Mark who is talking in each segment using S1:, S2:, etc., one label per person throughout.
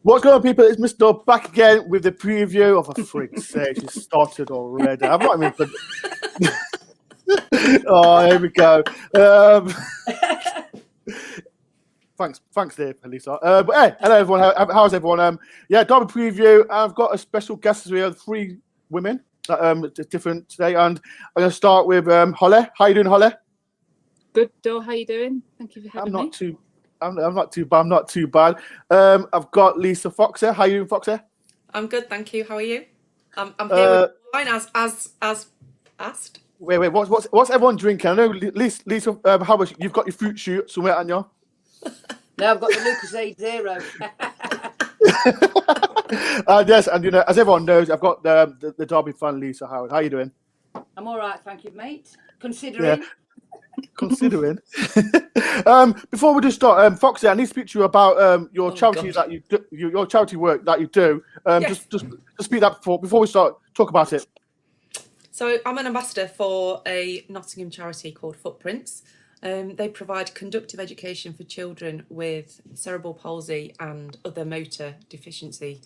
S1: What's going on, people? It's Mr. back again with the preview of a freak's sake. It started already. I'm not even. Oh, here we go. Thanks, Dave, Lisa. But hey, hello everyone. How's everyone? Yeah, Derby preview. I've got a special guest here, 3 women that different today, and I'm going to start with Holly. How you doing, Holly?
S2: Good, Dor. How you doing? Thank you for having me.
S1: I'm not too bad. I'm not too bad. I've got Lisa Foxer. How you doing, Foxer?
S3: I'm good, thank you. How are you? I'm here with wine as asked.
S1: Wait. What's everyone drinking? I know, Lisa. How much you've got your fruit shoot somewhere, Anya?
S4: No, I've got the Lucasade Zero.
S1: Yes, and you know, as everyone knows, I've got the Derby fan, Lisa Howard. How you doing?
S4: I'm all right, thank you, mate. Considering.
S1: Before we just start, Foxy, I need to speak to you about your charity that you do, your charity work that you do.
S3: Yes.
S1: Just speak that before we start talk about it.
S3: So I'm an ambassador for a Nottingham charity called Footprints. They provide conductive education for children with cerebral palsy and other motor deficiency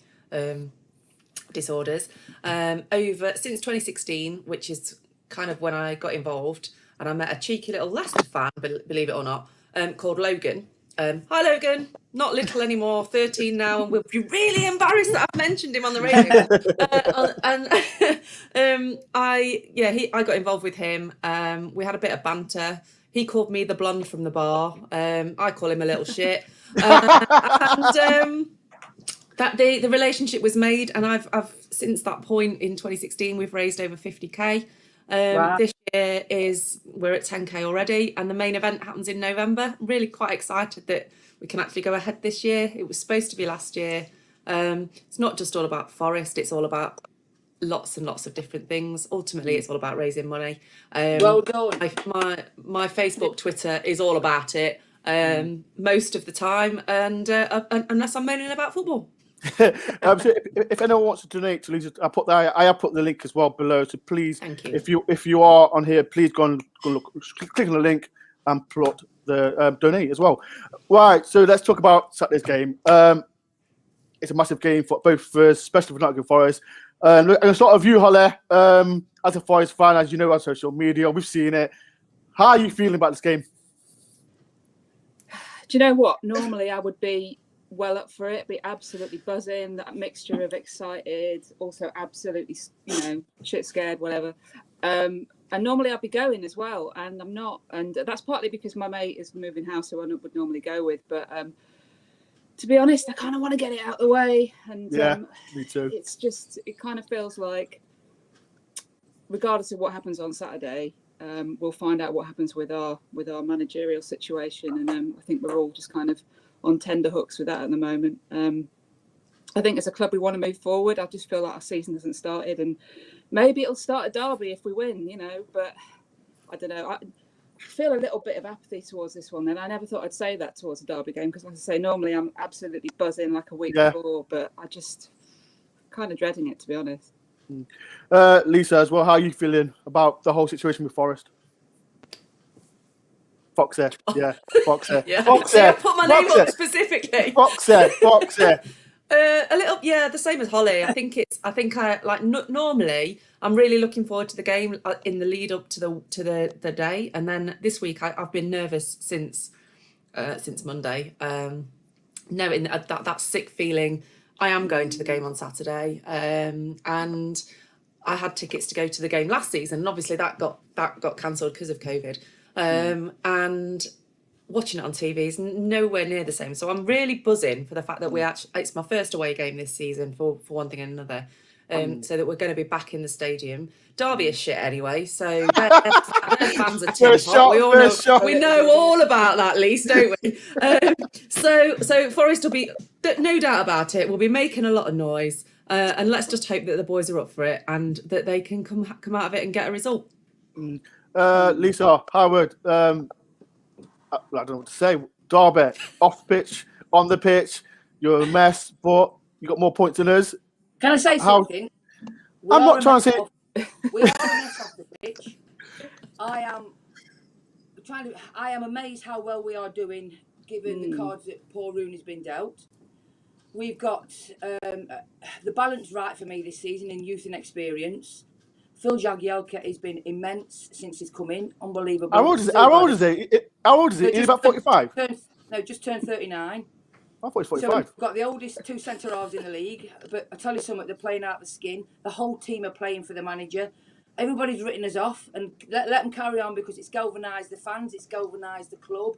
S3: disorders. Since 2016, which is kind of when I got involved, and I met a cheeky little Leicester fan, believe it or not, called Logan. Hi Logan, not little anymore, 13 now, and we'll be really embarrassed that I've mentioned him on the radio. I got involved with him. We had a bit of banter. He called me the blonde from the bar. I call him a little shit. That the relationship was made, and I've since that point in 2016 we've raised over 50k.
S4: Wow.
S3: This year we're at 10k already, and the main event happens in November. I'm really quite excited that we can actually go ahead this year. It was supposed to be last year. It's not just all about Forest, it's all about lots and lots of different things. Ultimately it's all about raising money.
S4: Well done.
S3: My Facebook, Twitter is all about it most of the time, and unless I'm moaning about football.
S1: So if anyone wants to donate to Lisa, I have put the link as well below. So please,
S3: Thank you.
S1: if you are on here, please go and look, click on the link and plot the donate as well. Right. So let's talk about Saturday's game. It's a massive game for both of us, especially for Nottingham Forest. I'm going to start with you, Holly. As a Forest fan, as you know, on social media, we've seen it. How are you feeling about this game?
S2: Do you know what? Normally I would be well up for it, be absolutely buzzing, that mixture of excited, also absolutely, shit scared, whatever. And normally I'd be going as well, and I'm not. And that's partly because my mate is moving house, who I would normally go with. But to be honest, I kind of want to get it out of the way. And
S1: yeah, me too.
S2: It's just, it kind of feels like, regardless of what happens on Saturday, we'll find out what happens with our managerial situation. And I think we're all just kind of on tender hooks with that at the moment. I think as a club we want to move forward. I just feel like our season hasn't started, and maybe it'll start a derby if we win, but I don't know. I feel a little bit of apathy towards this one, and I never thought I'd say that towards a derby game, because like I say, normally I'm absolutely buzzing like a week before, but I just kind of dreading it, to be honest.
S1: Lisa, as well, how are you feeling about the whole situation with Forest? Foxer, yeah, Foxer.
S3: Yeah.
S1: Foxer.
S3: So I put my name up specifically.
S1: Foxer.
S3: A little, yeah, the same as Holly. Normally I'm really looking forward to the game in the lead up to the day, and then this week I've been nervous since Monday, knowing that sick feeling. I am going to the game on Saturday, and I had tickets to go to the game last season, and obviously that got cancelled because of COVID. And watching it on TV is nowhere near the same. So I'm really buzzing for the fact that it's my first away game this season for one thing and another. So that we're going to be back in the stadium. Derby is shit anyway, so their fans are tin pot. We know all about that, Lise, don't we? So Forest will be, no doubt about it, we'll be making a lot of noise, and let's just hope that the boys are up for it and that they can come out of it and get a result.
S1: Lisa Howard, I don't know what to say. Derby, off pitch, on the pitch, you're a mess, but you got more points than us.
S4: Can I say something?
S1: I'm not trying to say.
S4: We are a mess off the pitch. I am amazed how well we are doing, given the cards that poor Rooney's been dealt. we've got the balance right for me this season in youth and experience. Phil Jagielka has been immense since he's come in. Unbelievable.
S1: How old is he? How old is he? How old is he? He's about 45.
S4: Just turned 39.
S1: I thought he's
S4: So
S1: 45.
S4: we've got the oldest two centre halves in the league. But I tell you something, they're playing out the skin. The whole team are playing for the manager. Everybody's written us off, and let them carry on because it's galvanised the fans, it's galvanised the club.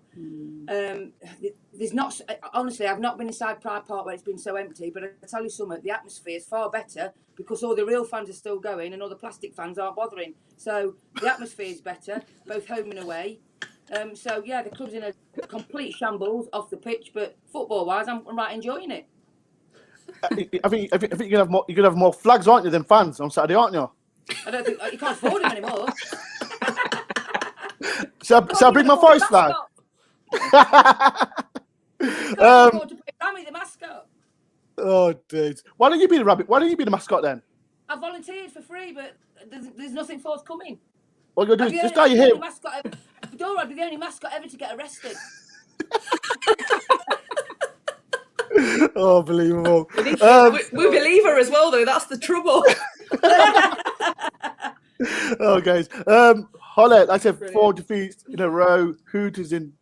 S4: There's not, honestly, I've not been inside Pride Park where it's been so empty, but I tell you something, the atmosphere is far better because all the real fans are still going and all the plastic fans aren't bothering. So the atmosphere is better, both home and away. So yeah, the club's in a complete shambles off the pitch, but football-wise, I'm right enjoying it.
S1: I think you're gonna have more flags, aren't you, than fans on Saturday, aren't you?
S4: I don't think you can't afford them anymore.
S1: So I bring my Forest flag.
S4: Can't afford to put Rami the mascot.
S1: Oh, dude. Why don't you be the rabbit? Why don't you be the mascot then?
S4: I volunteered for free, but there's nothing forthcoming.
S1: All you gotta do is just dye your hair.
S4: Dora would be the only mascot ever to get arrested.
S1: Oh, unbelievable.
S3: We believe her as well, though. That's the trouble.
S1: Oh, guys. Holly, like I said, 4 defeats in a row. Hoot is in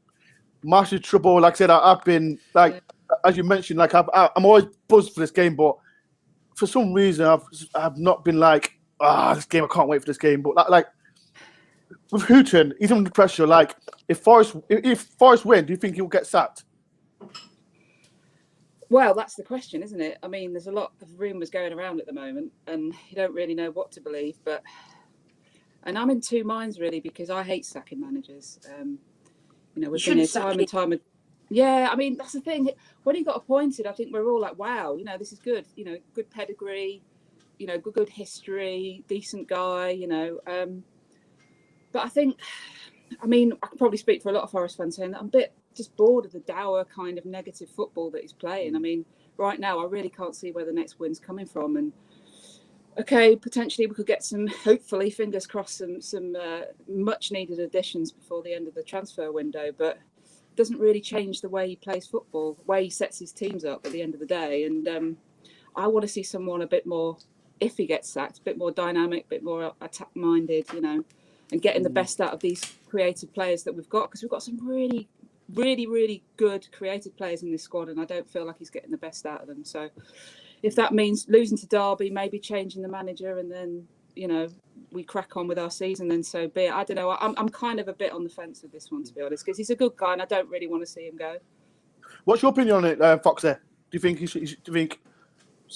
S1: massive trouble. Like I said, I've been, like, as you mentioned, like, I'm always buzzed for this game, but for some reason, I've not been like, this game, I can't wait for this game. But, like with Hooton, he's under pressure. Like, if Forest win, do you think he'll get sacked?
S2: Well, that's the question, isn't it? I mean, there's a lot of rumours going around at the moment, and you don't really know what to believe. And I'm in two minds, really, because I hate sacking managers. We've been here time and time. Yeah, I mean, that's the thing. When he got appointed, I think we're all like, wow, this is good. Good pedigree, good history, decent guy, But I think, I can probably speak for a lot of Forest fans saying that I'm a bit just bored of the dour kind of negative football that he's playing. I mean, right now, I really can't see where the next win's coming from. And okay, potentially we could get some, hopefully, fingers crossed, some much needed additions before the end of the transfer window. But it doesn't really change the way he plays football, the way he sets his teams up at the end of the day. And I want to see someone a bit more, if he gets sacked, a bit more dynamic, a bit more attack-minded, and getting the best out of these creative players that we've got, because we've got some really, really, really good creative players in this squad, and I don't feel like he's getting the best out of them. So if that means losing to Derby, maybe changing the manager, and then, we crack on with our season, then so be it. I don't know. I'm kind of a bit on the fence with this one, to be honest, because he's a good guy, and I don't really want to see him go. What's
S1: your opinion on it, Fox? There, do you think he should? Do you think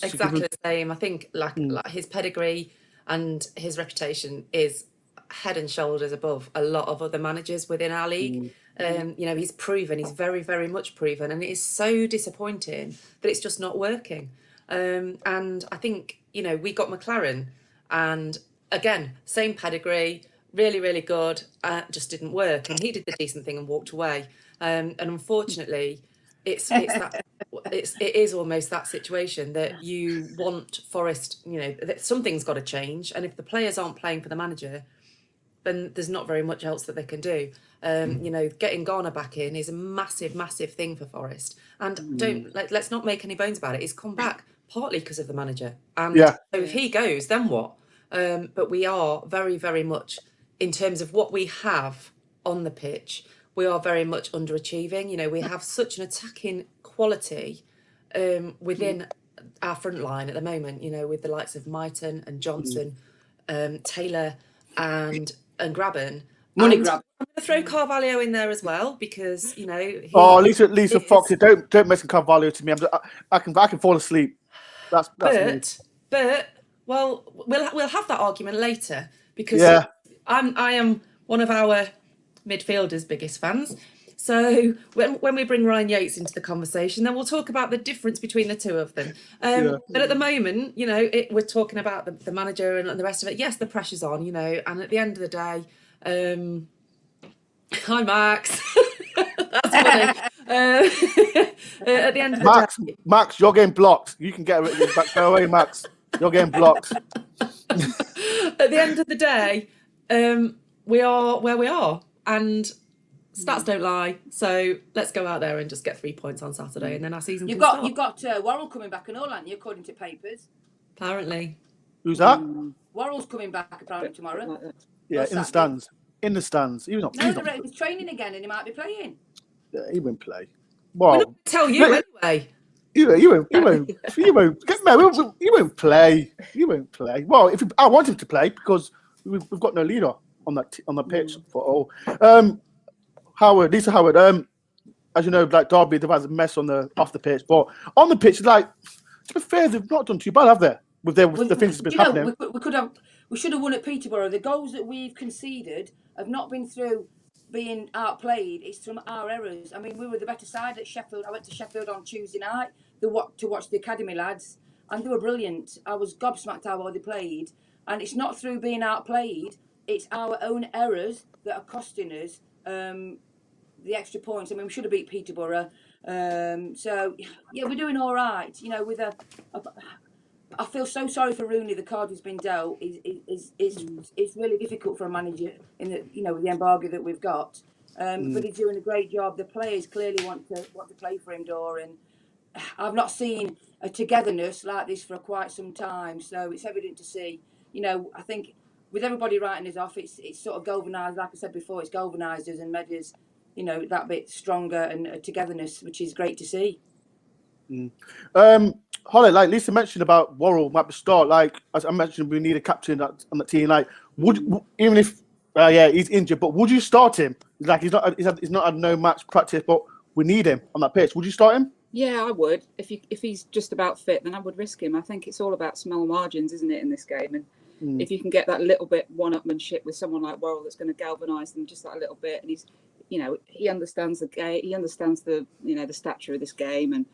S3: exactly the same? I think like his pedigree and his reputation is head and shoulders above a lot of other managers within our league. He's proven, he's very, very much proven, and it is so disappointing that it's just not working. And I think, we got McLaren, and again, same pedigree, really, really good, just didn't work. And he did the decent thing and walked away. And unfortunately, it is almost that situation that you want Forest, that something's got to change. And if the players aren't playing for the manager, then there's not very much else that they can do. Getting Garner back in is a massive, massive thing for Forest. And let's not make any bones about it. He's come back partly because of the manager. And so if he goes, then what? But we are very, very much, in terms of what we have on the pitch, we are very much underachieving. We have such an attacking quality within our front line at the moment, with the likes of Myton and Johnson, Taylor and Grabban.
S4: Money
S3: and
S4: grab.
S3: I'm going to throw Carvalho in there as well because
S1: Lisa Fox, don't mention Carvalho to me. I can fall asleep. That's
S3: but we'll have that argument later because I am one of our midfielders' biggest fans. So when we bring Ryan Yates into the conversation, then we'll talk about the difference between the two of them. But at the moment, we're talking about the manager and the rest of it. Yes, the pressure's on, and at the end of the day, hi Max. That's funny. At the end of the day,
S1: Max, you're getting blocked. You can get it back. Go away, Max. You're getting blocked.
S3: At the end of the day, we are where we are, and Stats don't lie. So let's go out there and just get 3 points on Saturday, and then our season
S4: You've
S3: can
S4: got
S3: start.
S4: Worrell coming back and all, haven't you? According to papers.
S3: Apparently.
S1: Who's that?
S4: Worrell's coming back apparently tomorrow.
S2: Like that.
S1: Yeah, in the stands. In the stands. He's not.
S4: No, he's training again, and he might be playing.
S1: Yeah, he won't play.
S3: We're
S1: Well,
S3: not going to tell you anyway.
S1: you won't. You won't. You won't play. You won't play. Well, I want him to play because we've got no leader on the pitch for all. Lisa Howard. As you know, like Derby, they've had a mess off the pitch, but on the pitch, like to be fair, they've not done too bad, have they? With the things that's been happening.
S4: We should have won at Peterborough. The goals that we've conceded have not been through being outplayed. It's from our errors. I mean, we were the better side at Sheffield. I went to Sheffield on Tuesday night to watch the academy lads, and they were brilliant. I was gobsmacked how well they played, and it's not through being outplayed. It's our own errors that are costing us the extra points. I mean, we should have beat Peterborough. So yeah, we're doing all right. You know, I feel so sorry for Rooney. The card has been dealt. It's really difficult for a manager in with the embargo that we've got. But he's doing a great job. The players clearly want to play for him, Dore, and I've not seen a togetherness like this for quite some time. So it's evident to see. You know, I think with everybody writing us off, it's sort of galvanised. Like I said before, it's galvanised us and made us, that bit stronger and togetherness, which is great to see.
S1: Holly, like Lisa mentioned about Worrell at the start, like as I mentioned, we need a captain on the team. Like, even if he's injured, but would you start him? Like he's not had no match practice, but we need him on that pitch. Would you start him?
S2: Yeah, I would. If he's just about fit, then I would risk him. I think it's all about small margins, isn't it, in this game? And if you can get that little bit one-upmanship with someone like Worrell, that's going to galvanise them just that little bit, and he's, he understands the game, he understands the stature of this game, and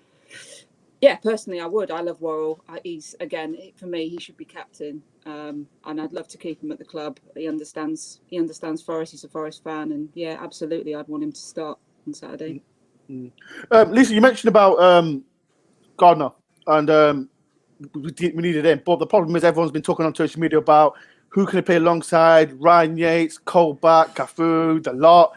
S2: yeah, personally, I would. I love Worrell. He's, again, for me, he should be captain, and I'd love to keep him at the club. He understands Forest. He's a Forest fan, and yeah, absolutely, I'd want him to start on Saturday.
S1: Lisa, you mentioned about Gardner, and we needed him, but the problem is everyone's been talking on social media about who can he play alongside. Ryan Yates, Colback, Cafu, the lot.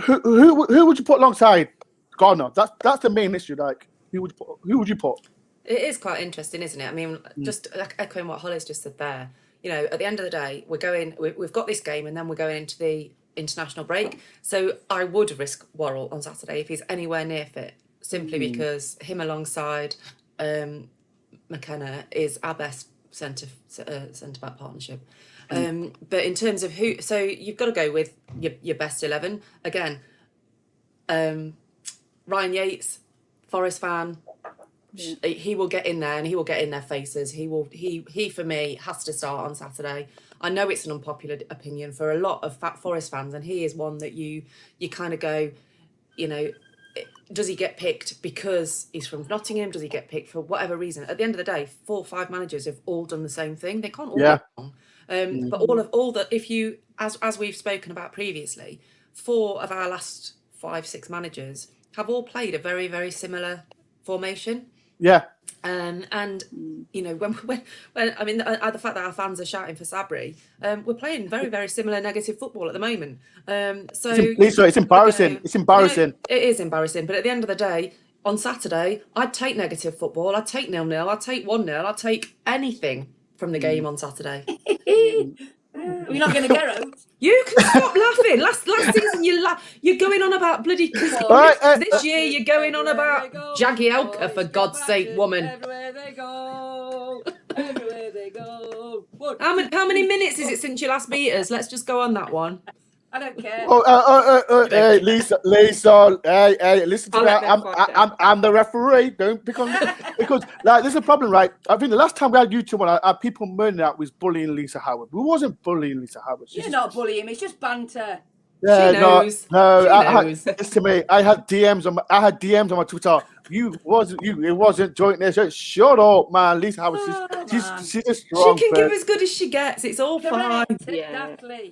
S1: Who would you put alongside Gardner? That's the main issue. Like, who would you put?
S3: It is quite interesting, isn't it? I mean, just echoing what Holly's just said there. At the end of the day, we've got this game, and then we're going into the international break. So I would risk Worrell on Saturday if he's anywhere near fit, simply because him alongside McKenna is our best centre back partnership. But in terms of who, so you've got to go with your best 11 again. Ryan Yates, Forest fan. Yeah. He will get in there, and he will get in their faces. He for me has to start on Saturday. I know it's an unpopular opinion for a lot of Forest fans, and he is one that you kind of go, does he get picked because he's from Nottingham? Does he get picked for whatever reason? At the end of the day, 4 or 5 managers have all done the same thing. They can't all get wrong. But all that, if you, as we've spoken about previously, 4 of our last 5-6 managers have all played a very, very similar formation.
S1: Yeah.
S3: And when I mean the fact that our fans are shouting for Sabri, we're playing very, very similar negative football at the moment. So
S1: it's embarrassing. It's embarrassing.
S3: It is embarrassing. But at the end of the day, on Saturday, I'd take negative football. I'd take 0-0. I'd take 1-0. I'd take anything from the game on Saturday.
S4: We're not going to get out.
S3: You can stop laughing. Last season, you're going on about bloody. This year, you're going on about Jagielka, for God's sake, woman.
S4: Everywhere they go. Everywhere they go.
S3: How many minutes is it since you last beat us? Let's just go on that one.
S4: I don't care.
S1: Hey, Lisa, hey, listen to that. I'm the referee. Don't pick on me. Because there's a problem, right? I think the last time we had you two on, our people moaning out was bullying Lisa Howard. We wasn't bullying Lisa Howard.
S4: You're not bullying him. It's just banter.
S1: Yeah,
S3: she knows.
S1: No.
S3: She
S1: to me, I had DMs on my Twitter. It wasn't joint this. Shut up, man. Lisa Howard, she's a strong.
S3: She can give as good as she gets. It's all fine.
S4: Exactly.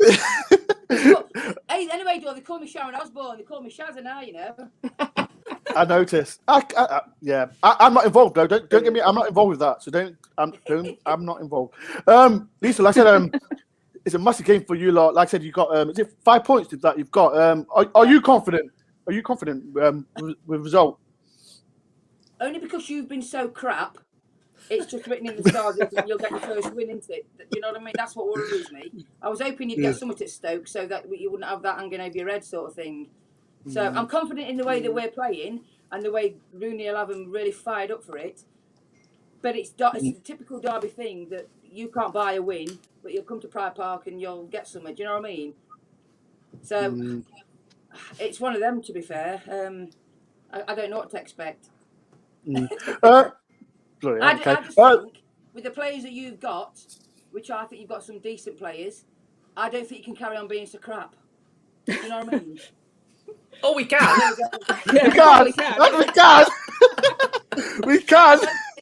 S4: Hey, anyway, they call me Sharon Osbourne. They call me Shazza now,
S1: I noticed. I'm not involved though. Don't get me. I'm not involved with that. So I'm not involved. Lisa, like I said, it's a massive game for you lot. Like I said, you got is it 5 points that you've got? Are you confident? Are you confident with result?
S4: Only because you've been so crap. It's just written in the stars that you'll get your first win, isn't it? You know what I mean? That's what worries me. I was hoping you'd get something at Stoke so that you wouldn't have that hanging over your head sort of thing. So I'm confident in the way that we're playing and the way Rooney will have them really fired up for it. But it's a typical Derby thing that you can't buy a win, but you'll come to Pride Park and you'll get somewhere. Do you know what I mean? So it's one of them, to be fair. I don't know what to expect. I just think with the players that you've got, which I think you've got some decent players, I don't think you can carry on being so crap. Do you know what I mean?
S3: Oh, we can.
S1: We can. We can.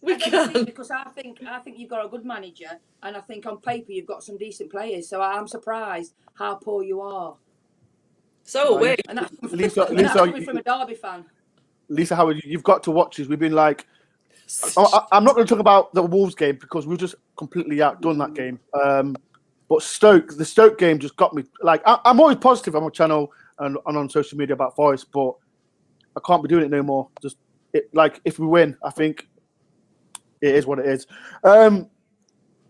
S3: We can.
S4: Because I think you've got a good manager, and I think on paper you've got some decent players. So I'm surprised how poor you are.
S3: So are we.
S4: And that's
S1: Lisa,
S4: coming from a Derby fan.
S1: Lisa Howard, you've got to watch this. We've been like, I'm not going to talk about the Wolves game because we've just completely outdone that game. But the Stoke game just got me. Like, I'm always positive on my channel and on social media about Forest, but I can't be doing it no more. Like, if we win, I think it is what it is. I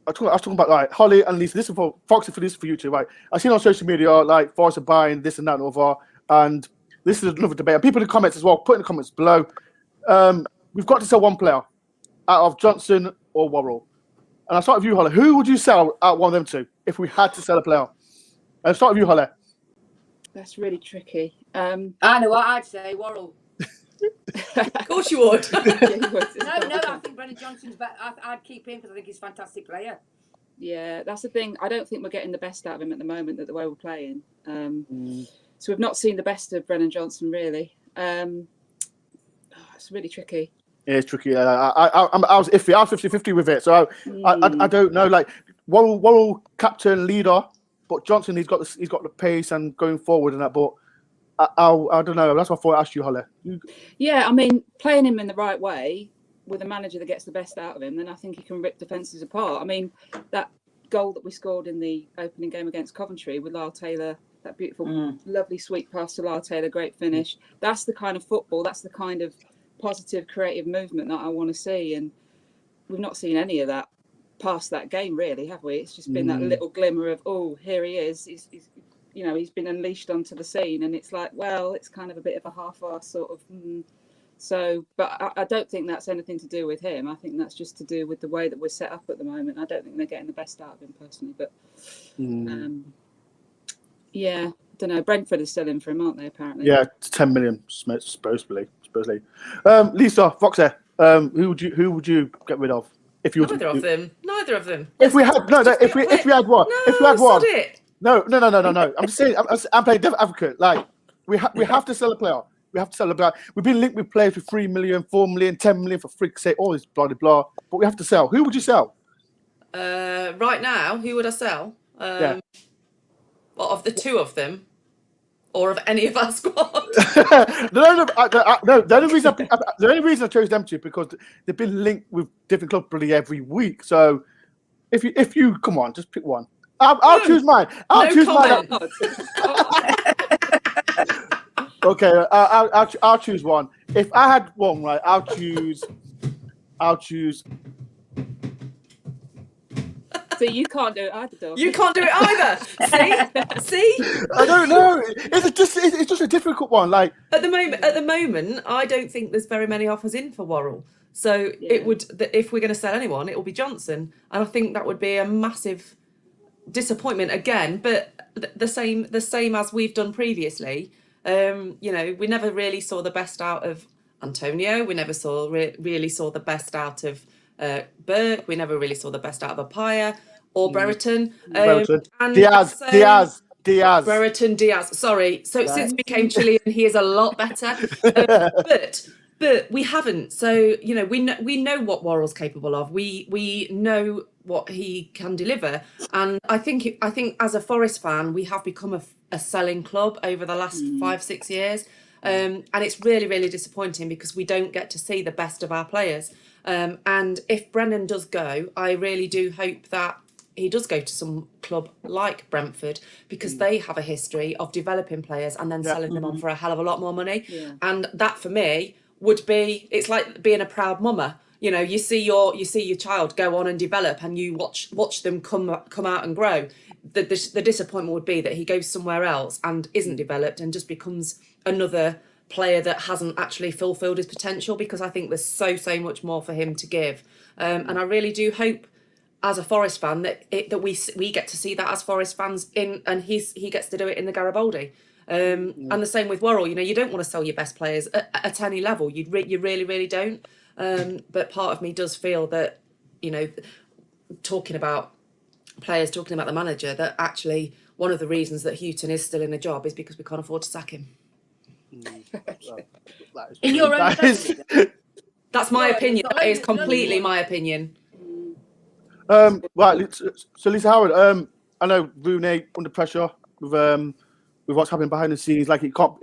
S1: was talking about like Holly and Lisa. This is for Foxy, for this for you too, right? I've seen on social media like Forest are buying this and that and over, and this is another debate. And people in the comments as well, put in the comments below. We've got to sell one player out of Johnson or Worrell. And I'll start with you, Holly. Who would you sell out one of them two if we had to sell a player? I'll start with you, Holly.
S2: That's really tricky.
S4: I know what I'd say, Worrell.
S3: Of course you would.
S4: No, I think Brennan Johnson's better. I'd keep him because I think he's a fantastic player.
S2: Yeah, that's the thing. I don't think we're getting the best out of him at the moment, the way we're playing. So we've not seen the best of Brennan Johnson, really. It's really tricky.
S1: Yeah, it's tricky. I was iffy. I was 50-50 with it. So I don't know. Like Worrell captain, leader, but Johnson, he's got the pace and going forward and that. But I don't know. That's what I thought I asked you, Holly.
S2: Yeah, I mean, playing him in the right way with a manager that gets the best out of him, then I think he can rip defences apart. I mean, that goal that we scored in the opening game against Coventry with Lyle Taylor, that beautiful, lovely sweet pass to Lyle Taylor, great finish. That's the kind of football, that's the kind of positive, creative movement that I want to see. And we've not seen any of that past that game, really, have we? It's just been that little glimmer of, oh, here he is. He's been unleashed onto the scene. And it's like, well, it's kind of a bit of a half-assed sort of... So, but I don't think that's anything to do with him. I think that's just to do with the way that we're set up at the moment. I don't think they're getting the best out of him personally. But yeah, I don't know. Brentford is still in for him, aren't they? Apparently.
S1: Yeah, it's 10 million supposedly. Lisa, Foxy, who would you get rid of if you?
S3: Neither of them.
S1: If we had if we had one, if we had one. No. I'm just saying. I'm playing devil advocate. Like we have to sell a player. We have to sell a player. We've been linked with players with 3 million, 4 million, 10 million for freak's sake. All this blah blah blah. But we have to sell. Who would you sell?
S3: Right now, who would I sell?
S1: Yeah.
S3: Well, of the two of them, or of any of our squad?
S1: The only reason I chose them two because they've been linked with different clubs probably every week. So if you come on, just pick one. I'll choose mine. I'll choose mine. Okay, I'll choose one. If I had one, right, I'll choose.
S2: So you can't do it either, Dom.
S3: You can't do it either. See?
S1: I don't know. It's just a difficult one. Like
S3: at the moment, I don't think there's very many offers in for Worrell. So it would, if we're going to sell anyone, it will be Johnson, and I think that would be a massive disappointment again. But the same as we've done previously. We never really saw the best out of Antonio. We never really saw the best out of Burke. We never really saw the best out of Apaya or Brereton. And
S1: Diaz.
S3: Brereton, Diaz. Sorry. So since we came Chilean, he is a lot better. But we haven't. So we know what Worrell's capable of. We know what he can deliver. And I think as a Forest fan, we have become a selling club over the last 5-6 years. And it's really, really disappointing because we don't get to see the best of our players. And if Brennan does go, I really do hope that he does go to some club like Brentford because they have a history of developing players and then selling them on for a hell of a lot more money.
S2: Yeah.
S3: And that for me would be, it's like being a proud mama. You know, you see your child go on and develop, and you watch them come out and grow. The disappointment would be that he goes somewhere else and isn't developed and just becomes another player that hasn't actually fulfilled his potential, because I think there's so much more for him to give. And I really do hope, as a Forest fan, that we get to see that as Forest fans and he gets to do it in the Garibaldi. And the same with Worrell. You know, you don't want to sell your best players at any level. You really don't. But part of me does feel that, you know, talking about the manager, that actually one of the reasons that Houghton is still in the job is because we can't afford to sack him.
S4: In your own
S3: That's my opinion. That is completely my opinion.
S1: Right, so Lisa Howard, I know Rooney under pressure with what's happening behind the scenes. Like, it can't.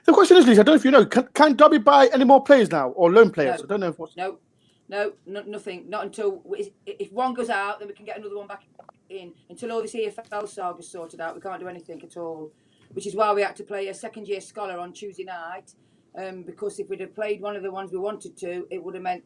S1: The question is, Lisa, I don't know if you know, can Derby buy any more players now, or loan players?
S4: No.
S1: I don't know if what's.
S4: No, nothing. Not until if one goes out, then we can get another one back in. Until all this EFL saga is sorted out, we can't do anything at all. Which is why we had to play a second-year scholar on Tuesday night. Because if we'd have played one of the ones we wanted to, it would have meant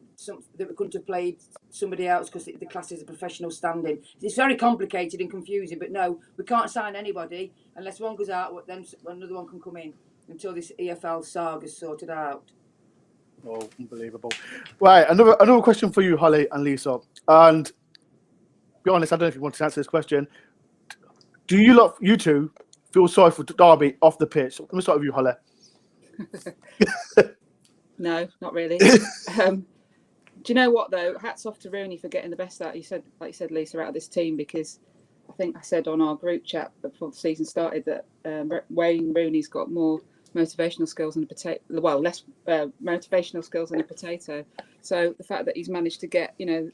S4: that we couldn't have played somebody else because the class is a professional standing. It's very complicated and confusing, but no, we can't sign anybody unless one goes out, then another one can come in until this EFL saga is sorted out.
S1: Oh, unbelievable. Right, another question for you, Holly and Lisa. And be honest, I don't know if you want to answer this question. Do you two feel sorry for Derby off the pitch? Let me start with you, Holly.
S2: No, not really. Do you know what though? Hats off to Rooney for getting the best out. Like you said, Lisa, out of this team, because I think I said on our group chat before the season started that Wayne Rooney's got more motivational skills than a potato. Well, less motivational skills than a potato. So the fact that he's managed to get, you know,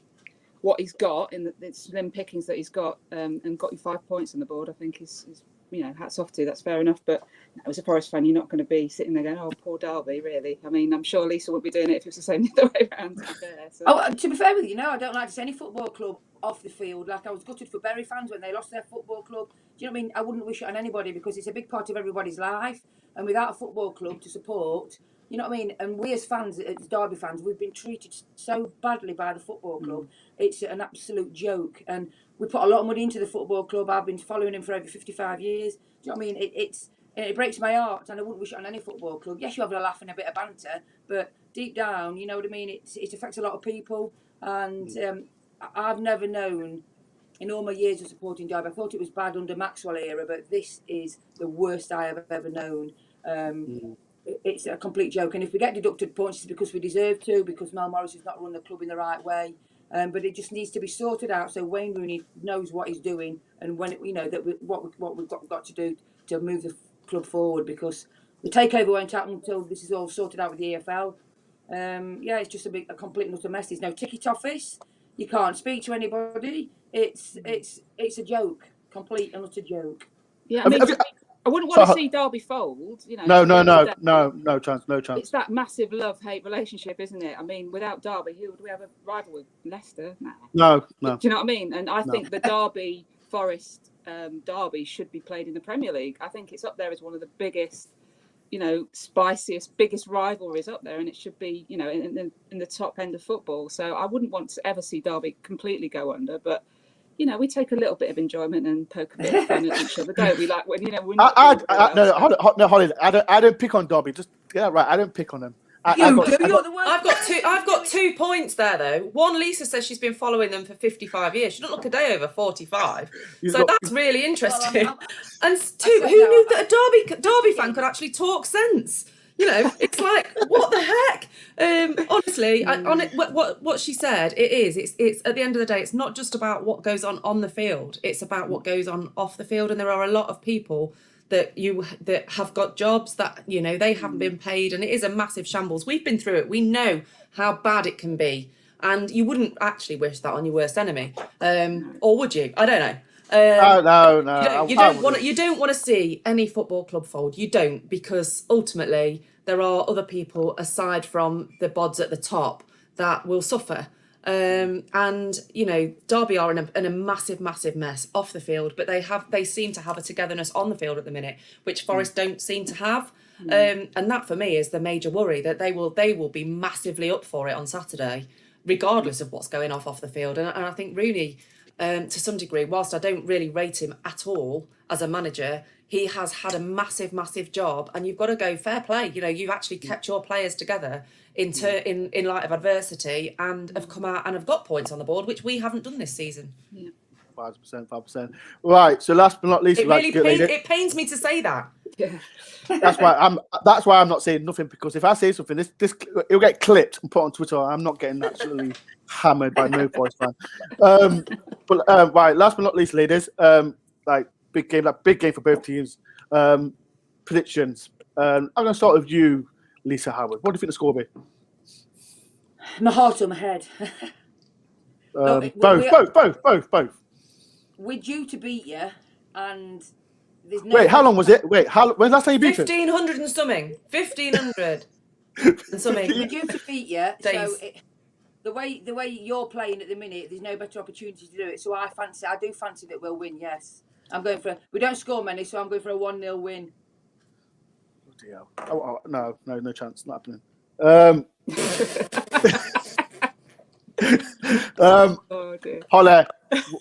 S2: what he's got in the slim pickings that he's got, and got you 5 points on the board, I think is you know, hats off to. That's fair enough. But as a Forest fan, you're not going to be sitting there going, "Oh, poor Derby," really. I mean, I'm sure Lisa wouldn't be doing it if it was the same the other way around. To be fair, so.
S4: Oh, to be fair with you, no, I don't like to see any football club off the field. Like, I was gutted for Bury fans when they lost their football club. Do you know what I mean? I wouldn't wish it on anybody because it's a big part of everybody's life. And without a football club to support, you know what I mean? And we as fans, as Derby fans, we've been treated so badly by the football club. It's an absolute joke. And we put a lot of money into the football club. I've been following him for over 55 years. Do you know what I mean? It breaks my heart, and I wouldn't wish it on any football club. Yes, you have a laugh and a bit of banter, but deep down, you know what I mean? It affects a lot of people. And I've never known, in all my years of supporting Derby, I thought it was bad under Maxwell era, but this is the worst I have ever known. It's a complete joke. And if we get deducted points, it's because we deserve to, because Mel Morris has not run the club in the right way. But it just needs to be sorted out so Wayne Rooney knows what he's doing, and when what we've got to do to move the club forward, because the takeover won't happen until this is all sorted out with the EFL. It's just a complete and utter mess. There's no ticket office. You can't speak to anybody. It's a joke, complete and utter joke.
S2: Yeah, I mean, I wouldn't want to see Derby fold. You know.
S1: No chance.
S2: It's that massive love-hate relationship, isn't it? I mean, without Derby, who would we have a rival with? Leicester?
S1: No.
S2: Do you know what I mean? And I think the Derby Forest derby should be played in the Premier League. I think it's up there as one of the biggest, you know, spiciest, biggest rivalries up there, and it should be, you know, in the top end of football. So I wouldn't want to ever see Derby completely go under, but you know, we take a little bit of enjoyment and poke a bit of fun at each other, don't we? Like when, you know, we're not
S1: Holly, I don't pick on Derby. Just get that right. I don't pick on them.
S3: I've got 2 points there though. One, Lisa says she's been following them for 55 years. She doesn't look a day over 45. That's really interesting. And two, who knew that a Derby fan could actually talk sense? You know, it's like, what the heck? Honestly, what she said, it's at the end of the day, it's not just about what goes on the field. It's about what goes on off the field. And there are a lot of people that have got jobs that, you know, they haven't been paid, and it is a massive shambles. We've been through it. We know how bad it can be, and you wouldn't actually wish that on your worst enemy, or would you? I don't know.
S1: No.
S3: You don't want to see any football club fold. You don't, because ultimately there are other people aside from the bods at the top that will suffer. And Derby are in a massive mess off the field, but they seem to have a togetherness on the field at the minute, which Forest don't seem to have. And that for me is the major worry, that they will be massively up for it on Saturday, regardless of what's going off the field. And I think Rooney, to some degree, whilst I don't really rate him at all as a manager, he has had a massive job, and you've got to go fair play. You've actually kept your players together in light of adversity, and have come out and have got points on the board, which we haven't done this season.
S2: Yeah.
S1: 5%. Right. So last but not least,
S3: It pains me to say that.
S2: Yeah.
S1: That's why I'm not saying nothing, because if I say something, this it'll get clipped and put on Twitter. I'm not getting absolutely hammered by no Forest fan. Right. Last but not least, ladies. Big game for both teams. Predictions. I'm going to start with you, Lisa Howard. What do you think the score will be?
S4: My heart or my head?
S1: Both.
S4: We're due to beat you, and there's no.
S1: Wait, how long was it? Wait, when's the last time you beat us?
S3: 1,500 and something. 1,500 and something.
S4: We're due to beat you.
S3: Days.
S4: So the way you're playing at the minute, there's no better opportunity to do it. So I do fancy that we'll win. Yes, I'm going for. We don't score many, so I'm going for a 1-0 win. No
S1: chance. Not happening.
S2: Oh dear.
S1: Holly,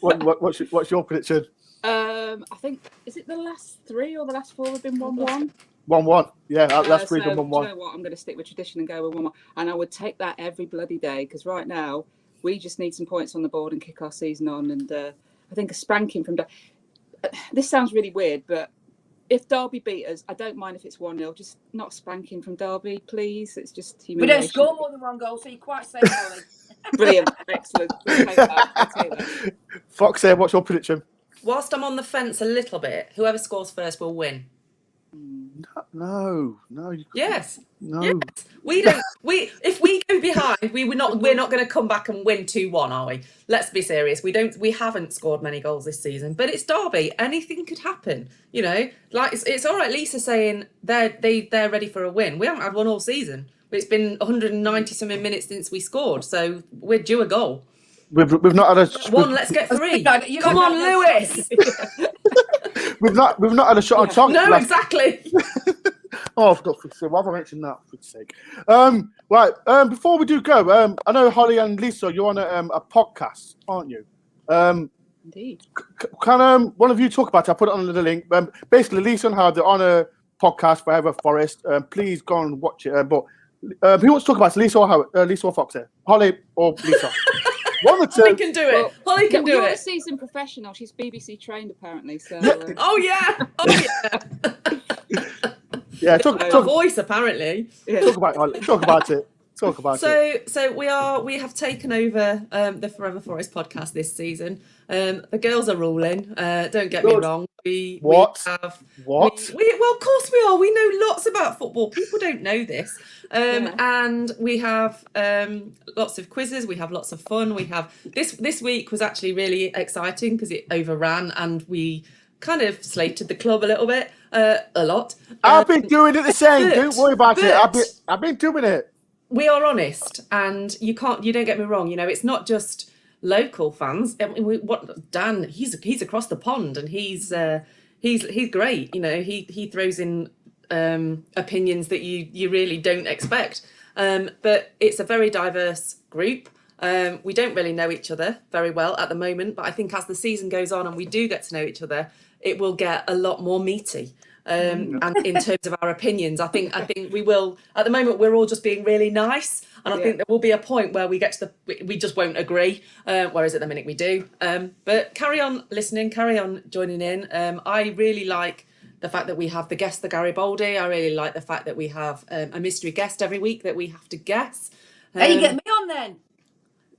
S1: what's your prediction?
S2: I think, is it the last 3 or the last 4 have been 1-1?
S1: 1-1. Yeah, last 3 been 1-1.
S2: Do you know what? I'm going to stick with tradition and go with 1-1. And I would take that every bloody day, because right now we just need some points on the board and kick our season on. And I think a spanking from. This sounds really weird, but if Derby beat us, I don't mind if it's 1-0. Just not spanking from Derby, please. It's just humiliation.
S4: We don't score more than 1 goal, so you're quite safe, Holly.
S2: Brilliant, excellent. I'll take that.
S1: Foxy, what's your prediction?
S3: Whilst I'm on the fence a little bit, whoever scores first will win.
S1: No.
S3: Yes.
S1: No.
S3: Yes. We don't. If we go behind, we're not going to come back and win 2-1, are we? Let's be serious. We haven't scored many goals this season, but it's Derby. Anything could happen. Like it's all right. Lisa saying they're ready for a win. We haven't had one all season. It's been 190 something minutes since we scored, so we're due a goal.
S1: We've not had a
S3: one. Let's get 3. Come on, Lewis.
S1: We've not had a shot on target.
S3: No, exactly.
S1: Oh, for God's sake, why have I mentioned that? For God's sake. Right. Before we do go, I know Holly and Lisa, you're on a podcast, aren't you?
S2: Indeed.
S1: Can one of you talk about it? I'll put it on the link. Basically, Lisa and Howard, they're on a podcast, Forever Forest. Please go and watch it. But who wants to talk about it? Lisa or Howard? Lisa or Foxy? Holly or Lisa?
S3: Holly can do it. Holly can do
S2: you're
S3: it.
S2: a seasoned professional. She's BBC trained, apparently. So.
S3: Oh yeah.
S1: Yeah.
S3: Her voice, apparently.
S2: Yeah.
S1: Talk about it.
S3: So we have taken over the Forever Forest podcast this season. The girls are ruling. Don't get me wrong.
S1: What?
S3: Well, of course we are. We know lots about football. People don't know this. And we have lots of quizzes. We have lots of fun. We have this week was actually really exciting because it overran and we kind of slated the club a little bit, a lot.
S1: I've been doing it the same. Don't worry about it. I've been doing it.
S3: We are honest, and you don't get me wrong. It's not just local fans. Dan? He's across the pond, and he's great. He throws in opinions that you really don't expect. But it's a very diverse group. We don't really know each other very well at the moment, but I think as the season goes on and we do get to know each other, it will get a lot more meaty. And in terms of our opinions, I think we will. At the moment, we're all just being really nice, and I think there will be a point where we get to we just won't agree. Whereas at the minute we do. But carry on listening, carry on joining in. I really like the fact that we have the guest, the Garibaldi. I really like the fact that we have a mystery guest every week that we have to guess.
S4: Hey, you get me on then.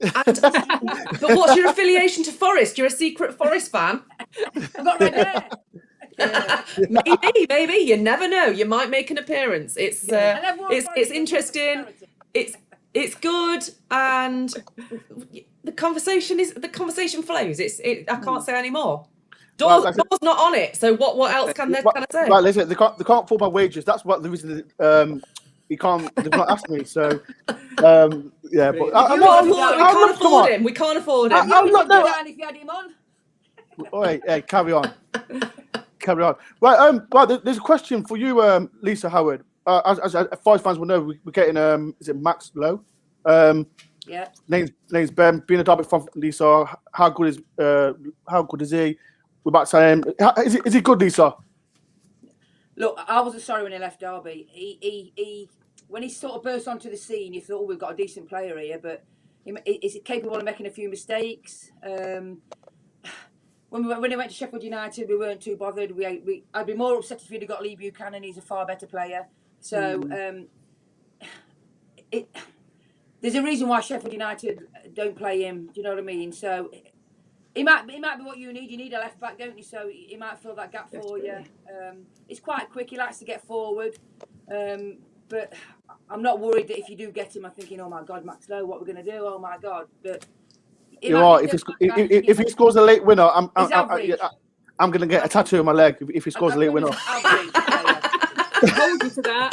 S3: But what's your affiliation to Forest? You're a secret Forest fan?
S4: I've got right there.
S3: Maybe you never know. You might make an appearance. It's interesting. It's good, and the conversation flows. I can't say any more. Door's not on it. So what else can I say?
S1: Right, listen, they can't afford my wages. That's what the reason. he can't. They've not asked me, so yeah. But
S3: We can't afford him. We can't afford him.
S1: I'm not no.
S4: If you had him on.
S1: Oh, hey, carry on. Carry on. Right, well, there's a question for you, Lisa Howard. As Forest fans will know, we're getting is it Max Lowe?
S4: Yeah.
S1: Name's Ben. Being a Derby fan, Lisa. How good is he? We're about to say him. Is he good, Lisa?
S4: Look, I wasn't sorry when he left Derby. He when he sort of burst onto the scene, you thought, oh, we've got a decent player here, but is he capable of making a few mistakes? When he went to Sheffield United, we weren't too bothered. I'd be more upset if he'd have got Lee Buchanan. He's a far better player. So there's a reason why Sheffield United don't play him. Do you know what I mean? So he might be what you need. You need a left back, don't you? So he might fill that gap for you. He's quite quick. He likes to get forward. But I'm not worried that if you do get him, I'm thinking, oh my God, Max Lowe, what we're going to do? Oh my God. But
S1: you're right. If he scores a late winner, I'm going to get a tattoo on my leg if he scores a late winner.
S2: Hold you to that.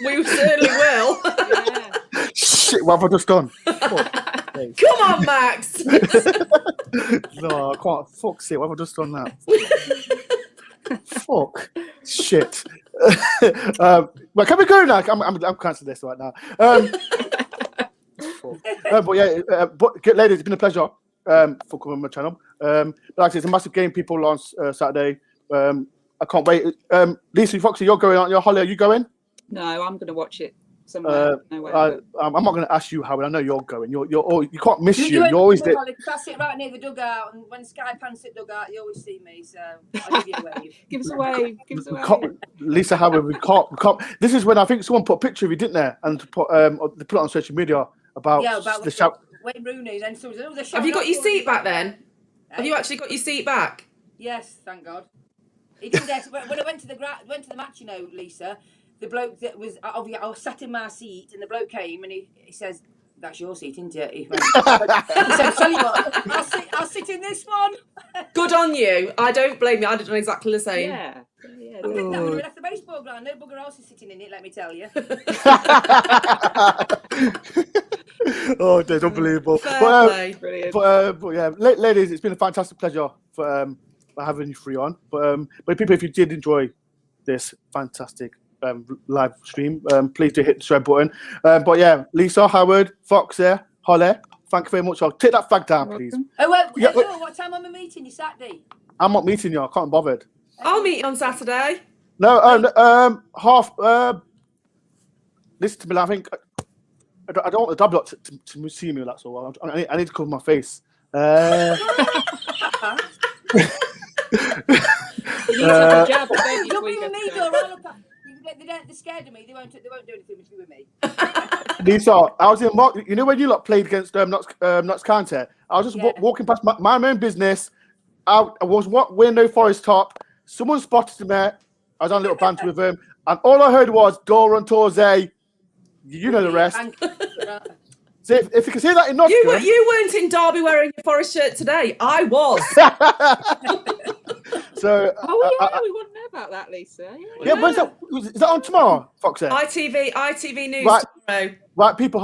S3: We certainly will.
S2: Yeah.
S1: Shit, what have I just done?
S3: Come on, Max.
S1: No, I can't. Fuck's sake, what have I just done now? Fuck. Shit. Well, can we go now? I'm cancelling this right now. But yeah, ladies, it's been a pleasure for coming on my channel. But like I said, it's a massive game. People on Saturday. I can't wait. Lisa Foxy, you're going, aren't you? Holly, are you going?
S2: No, I'm going to watch it somewhere.
S1: I'm not going to ask you, Howard. I know you're going. You can't miss you. You're always there.
S4: I sit right near the dugout, and when Sky pans at dugout, you always see me. So I'll give you a wave.
S2: Give us a wave. Give us a wave.
S1: Lisa Howard, we can't. This is when I think someone put a picture of you, didn't they? And they put it on social media about the shout.
S4: Wayne Rooney. And so
S3: have you got your seat back then? Have you actually got your seat back?
S4: Yes, thank God. He did that when I went to the match, you know, Lisa. The bloke that was obviously, I was sat in my seat, and the bloke came and he says, "That's your seat, isn't it?" He said, "Tell you what, I'll sit in this one."
S3: Good on you. I don't blame you. I'd have done exactly the same.
S2: Yeah.
S4: I think that would have left the baseball ground. No bugger else is sitting in it. Let me tell you.
S1: Oh, that's unbelievable. But yeah, ladies, it's been a fantastic pleasure for having you three on. But people, if you did enjoy this fantastic live stream, please do hit the share button. But yeah, Lisa, Howard, Fox there, Holly, thank you very much. I'll take that flag down, please.
S4: Oh, well, yeah, what time am I meeting you Saturday?
S1: I'm not meeting you. I can't be bothered.
S3: I'll meet you on Saturday.
S1: No, half. Listen to me. I think I don't want the double to see me. That's all. I need to cover my face.
S2: You need to have a jab, don't you,
S4: Don't
S2: before
S4: be
S2: you
S4: with
S2: get
S4: me,
S2: to go?
S4: Dora. They're scared of me. They won't do anything with me.
S1: Lisa, I was in you know when you lot played against Notts County? I was just walking past my own business. I was window Forest top. Someone spotted me. I was on a little banter with him, and all I heard was DoreOnTour. You know the rest. So if you can see that in Nottingham,
S3: you weren't in Derby wearing your Forest shirt today. I was.
S1: So
S2: we wouldn't know about that, Lisa.
S1: Yeah, when's that? Is that on tomorrow, Foxy?
S3: ITV News tomorrow.
S1: Right, people,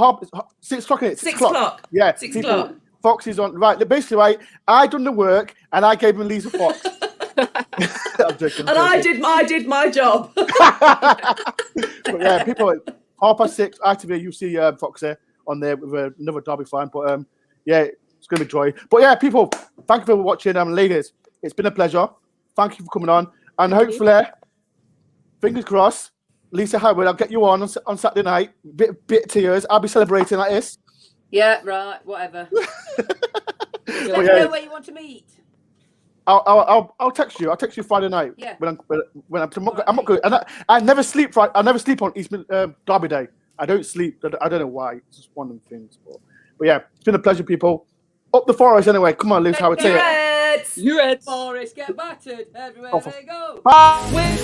S1: 6 o'clock, isn't it?
S3: 6 o'clock.
S1: Yeah,
S3: 6 o'clock.
S1: Fox is on. Right, basically, right, I done the work and I gave him Lisa Fox. I'm joking.
S3: And I did my job.
S1: But yeah, people, 6:30, ITV, you see Foxy on there with another Derby fan. But yeah, it's going to be joy. But yeah, people, thank you for watching. Ladies, it's been a pleasure. Thank you for coming on. And hopefully, fingers crossed, Lisa Howard, I'll get you on Saturday night. Bit of tears. I'll be celebrating like this.
S4: Yeah, right, whatever. Let me know where you want to meet.
S1: I'll text you. I'll text you Friday night.
S4: Yeah.
S1: I'm not good. And I never sleep. I never sleep on Eastman Derby Day. I don't sleep. I don't know why. It's just one of the things. But yeah, it's been a pleasure, people. Up the Forest anyway. Come on, Lisa Howard. Say it.
S2: You Reds.
S4: Forest, get battered everywhere they go.
S1: Bye.